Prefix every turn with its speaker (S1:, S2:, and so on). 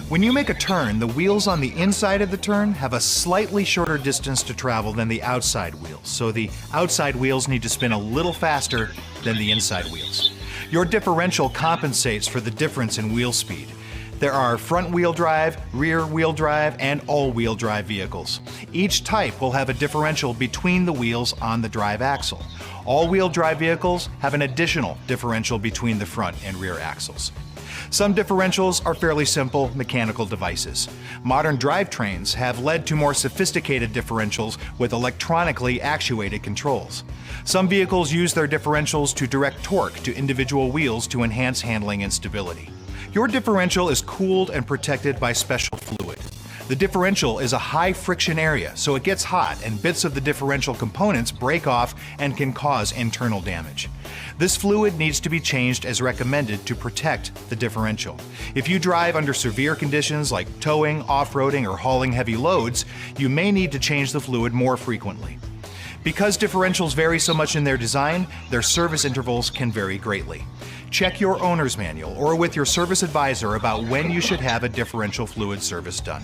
S1: When you make a turn, the wheels on the inside of the turn have a slightly shorter distance to travel than the outside wheels, so the outside wheels need to spin a little faster than the inside wheels. Your differential compensates for the difference in wheel speed. There are front-wheel drive, rear-wheel drive, and all-wheel drive vehicles. Each type will have a differential between the wheels on the drive axle. All-wheel drive vehicles have an additional differential between the front and rear axles. Some differentials are fairly simple mechanical devices. Modern drivetrains have led to more sophisticated differentials with electronically actuated controls. Some vehicles use their differentials to direct torque to individual wheels to enhance handling and stability. Your differential is cooled and protected by special fluid. The differential is a high friction area, so it gets hot and bits of the differential components break off and can cause internal damage. This fluid needs to be changed as recommended to protect the differential. If you drive under severe conditions like towing, off-roading, or hauling heavy loads, you may need to change the fluid more frequently. Because differentials vary so much in their design, their service intervals can vary greatly. Check your owner's manual or with your service advisor about when you should have a differential fluid service done.